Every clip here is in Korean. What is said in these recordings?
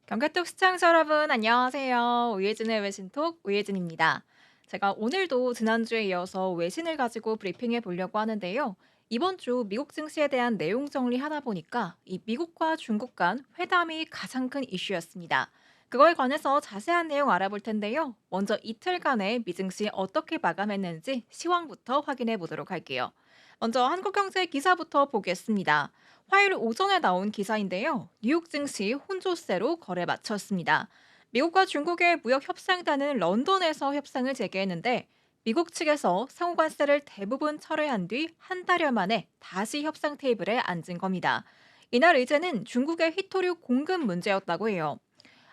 경카톡 시청자 여러분 안녕하세요. 우예진의 외신톡 우예진입니다. 제가 오늘도 지난주에 이어서 외신을 가지고 브리핑해 보려고 하는데요. 이번 주 미국 증시에 대한 내용 정리하다 보니까 이 미국과 중국 간 회담이 가장 큰 이슈였습니다. 그거에 관해서 자세한 내용 알아볼 텐데요. 먼저 이틀간의 미증시 어떻게 마감했는지 시황부터 확인해 보도록 할게요. 먼저 한국경제 기사부터 보겠습니다. 화요일 오전에 나온 기사인데요. 뉴욕 증시 혼조세로 거래 마쳤습니다. 미국과 중국의 무역 협상단은 런던에서 협상을 재개했는데 미국 측에서 상호관세를 대부분 철회한 뒤 한 달여 만에 다시 협상 테이블에 앉은 겁니다. 이날 의제는 중국의 히토류 공급 문제였다고 해요.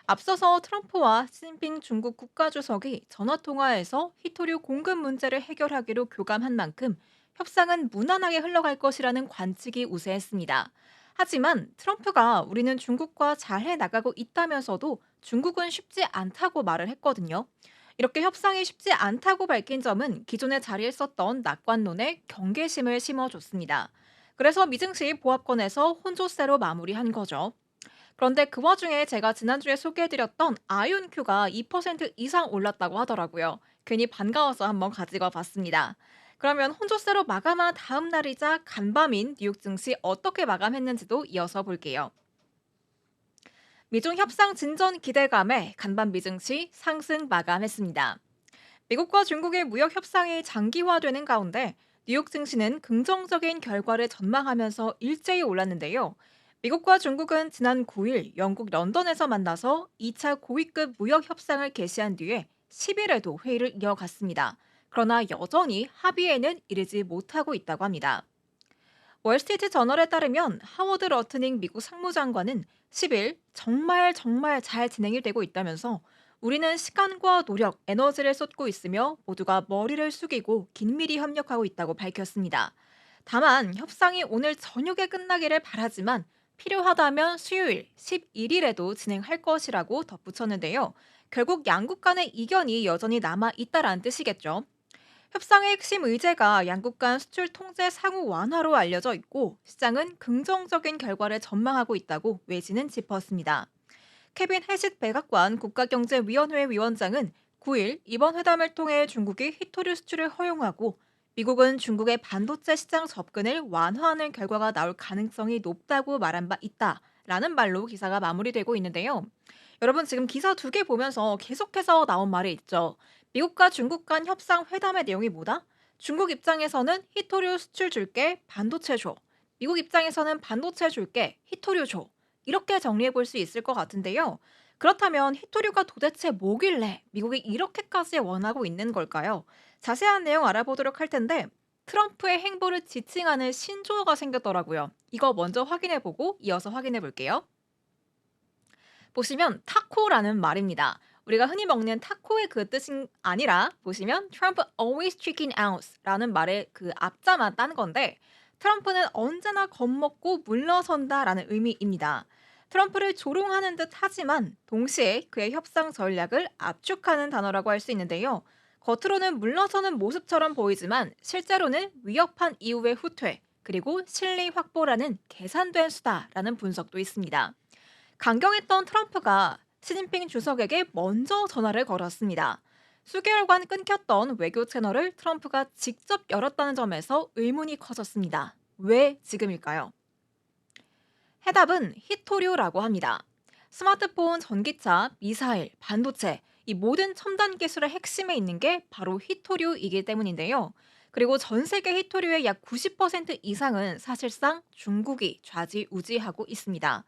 앞서서 트럼프와 시진핑 중국 국가주석이 전화통화에서 히토류 공급 문제를 해결하기로 교감한 만큼 협상은 무난하게 흘러갈 것이라는 관측이 우세했습니다. 하지만 트럼프가 우리는 중국과 잘해 나가고 있다면서도 중국은 쉽지 않다고 말을 했거든요. 이렇게 협상이 쉽지 않다고 밝힌 점은 기존에 자리에 썼던 낙관론에 경계심을 심어줬습니다. 그래서 미증시 보합권에서 혼조세로 마무리한 거죠. 그런데 그 와중에 제가 지난주에 소개해드렸던 아이온큐가 2% 이상 올랐다고 하더라고요. 괜히 반가워서 한번 가지고 봤습니다. 그러면 혼조세로 마감한 다음 날이자 간밤인 뉴욕 증시 어떻게 마감했는지도 이어서 볼게요. 미중 협상 진전 기대감에 간밤 미증시 상승 마감했습니다. 미국과 중국의 무역 협상이 장기화되는 가운데 뉴욕 증시는 긍정적인 결과를 전망하면서 일제히 올랐는데요. 미국과 중국은 지난 9일 영국 런던에서 만나서 2차 고위급 무역 협상을 개시한 뒤에 10일에도 회의를 이어갔습니다. 그러나 여전히 합의에는 이르지 못하고 있다고 합니다. 월스트리트 저널에 따르면 하워드 러트닝 미국 상무장관은 10일 정말 잘 진행이 되고 있다면서 우리는 시간과 노력, 에너지를 쏟고 있으며 모두가 머리를 숙이고 긴밀히 협력하고 있다고 밝혔습니다. 다만 협상이 오늘 저녁에 끝나기를 바라지만 필요하다면 수요일 11일에도 진행할 것이라고 덧붙였는데요. 결국 양국 간의 이견이 여전히 남아 있다라는 뜻이겠죠. 협상의 핵심 의제가 양국 간 수출 통제 상호 완화로 알려져 있고 시장은 긍정적인 결과를 전망하고 있다고 외신은 짚었습니다. 케빈 해싯 백악관 국가경제위원회 위원장은 9일 이번 회담을 통해 중국이 히토류 수출을 허용하고 미국은 중국의 반도체 시장 접근을 완화하는 결과가 나올 가능성이 높다고 말한 바 있다라는 말로 기사가 마무리되고 있는데요. 여러분 지금 기사 두 개 보면서 계속해서 나온 말이 있죠. 미국과 중국 간 협상 회담의 내용이 뭐다? 중국 입장에서는 히토류 수출 줄게 반도체 줘. 미국 입장에서는 반도체 줄게 히토류 줘. 이렇게 정리해 볼 수 있을 것 같은데요. 그렇다면 히토류가 도대체 뭐길래 미국이 이렇게까지 원하고 있는 걸까요? 자세한 내용 알아보도록 할 텐데 트럼프의 행보를 지칭하는 신조어가 생겼더라고요. 이거 먼저 확인해 보고 이어서 확인해 볼게요. 보시면 타코라는 말입니다. 우리가 흔히 먹는 타코의 그 뜻이 아니라 보시면 Trump always chicken out라는 말의 그 앞자만 딴 건데 트럼프는 언제나 겁먹고 물러선다라는 의미입니다. 트럼프를 조롱하는 듯 하지만 동시에 그의 협상 전략을 압축하는 단어라고 할 수 있는데요. 겉으로는 물러서는 모습처럼 보이지만 실제로는 위협한 이후의 후퇴 그리고 실리 확보라는 계산된 수다라는 분석도 있습니다. 강경했던 트럼프가 시진핑 주석에게 먼저 전화를 걸었습니다. 수개월간 끊겼던 외교 채널을 트럼프가 직접 열었다는 점에서 의문이 커졌습니다. 왜 지금일까요? 해답은 히토류라고 합니다. 스마트폰, 전기차, 미사일, 반도체, 이 모든 첨단 기술의 핵심에 있는 게 바로 히토류이기 때문인데요. 그리고 전 세계 히토류의 약 90% 이상은 사실상 중국이 좌지우지하고 있습니다.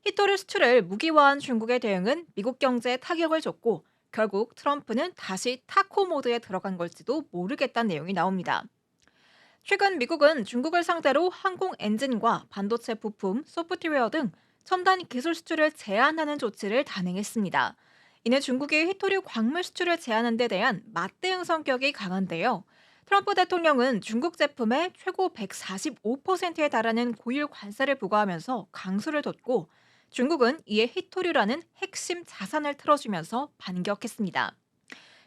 히토류 수출을 무기화한 중국의 대응은 미국 경제에 타격을 줬고 결국 트럼프는 다시 타코 모드에 들어간 걸지도 모르겠다는 내용이 나옵니다. 최근 미국은 중국을 상대로 항공 엔진과 반도체 부품, 소프트웨어 등 첨단 기술 수출을 제한하는 조치를 단행했습니다. 이내 중국이 히토류 광물 수출을 제한한 데 대한 맞대응 성격이 강한데요. 트럼프 대통령은 중국 제품에 최고 145%에 달하는 고율 관세를 부과하면서 강수를 뒀고 중국은 이에 히토류라는 핵심 자산을 틀어주면서 반격했습니다.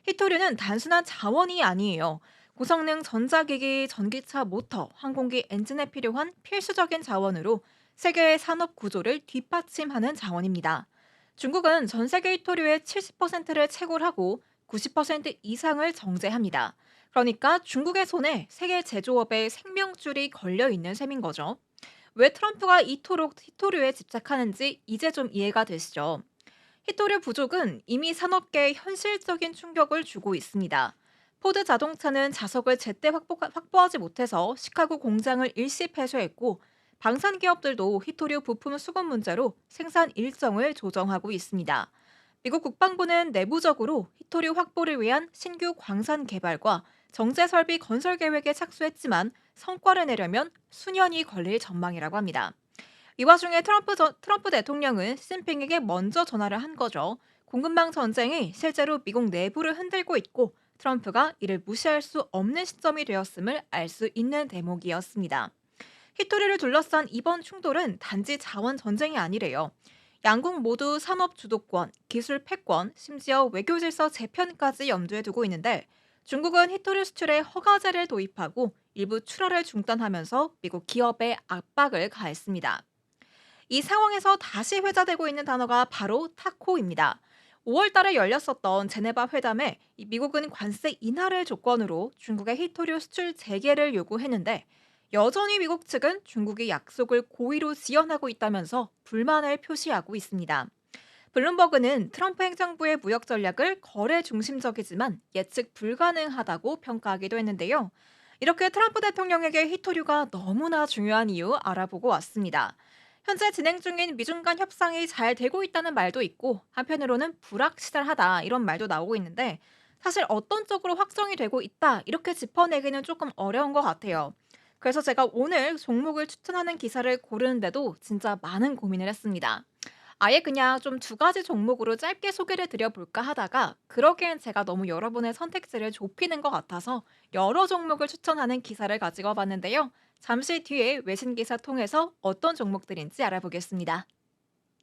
히토류는 단순한 자원이 아니에요. 고성능 전자기기, 전기차 모터, 항공기 엔진에 필요한 필수적인 자원으로 세계의 산업 구조를 뒷받침하는 자원입니다. 중국은 전 세계 히토류의 70%를 채굴하고 90% 이상을 정제합니다. 그러니까 중국의 손에 세계 제조업의 생명줄이 걸려 있는 셈인 거죠. 왜 트럼프가 이토록 히토류에 집착하는지 이제 좀 이해가 되시죠? 히토류 부족은 이미 산업계에 현실적인 충격을 주고 있습니다. 포드 자동차는 자석을 제때 확보하지 못해서 시카고 공장을 일시 폐쇄했고, 방산 기업들도 히토류 부품 수급 문제로 생산 일정을 조정하고 있습니다. 미국 국방부는 내부적으로 히토류 확보를 위한 신규 광산 개발과 정제 설비 건설 계획에 착수했지만 성과를 내려면 수년이 걸릴 전망이라고 합니다. 이 와중에 트럼프 대통령은 시진핑에게 먼저 전화를 한 거죠. 공급망 전쟁이 실제로 미국 내부를 흔들고 있고 트럼프가 이를 무시할 수 없는 시점이 되었음을 알 수 있는 대목이었습니다. 히토리를 둘러싼 이번 충돌은 단지 자원 전쟁이 아니래요. 양국 모두 산업 주도권, 기술 패권, 심지어 외교 질서 재편까지 염두에 두고 있는데 중국은 히토리 수출에 허가제를 도입하고 일부 출하를 중단하면서 미국 기업에 압박을 가했습니다. 이 상황에서 다시 회자되고 있는 단어가 바로 타코입니다. 5월 달에 열렸었던 제네바 회담에 이 미국은 관세 인하를 조건으로 중국의 히토류 수출 재개를 요구했는데 여전히 미국 측은 중국이 약속을 고의로 지연하고 있다면서 불만을 표시하고 있습니다. 블룸버그는 트럼프 행정부의 무역 전략을 거래 중심적이지만 예측 불가능하다고 평가하기도 했는데요. 이렇게 트럼프 대통령에게 히토류가 너무나 중요한 이유 알아보고 왔습니다. 현재 진행 중인 미중 간 협상이 잘 되고 있다는 말도 있고 한편으로는 불확실하다 이런 말도 나오고 있는데 사실 어떤 쪽으로 확정이 되고 있다 이렇게 짚어내기는 조금 어려운 것 같아요. 그래서 제가 오늘 종목을 추천하는 기사를 고르는데도 진짜 많은 고민을 했습니다. 아예 그냥 좀 두 가지 종목으로 짧게 소개를 드려볼까 하다가 그러기엔 제가 너무 여러분의 선택지를 좁히는 것 같아서 여러 종목을 추천하는 기사를 가지고 봤는데요. 잠시 뒤에 외신 기사 통해서 어떤 종목들인지 알아보겠습니다.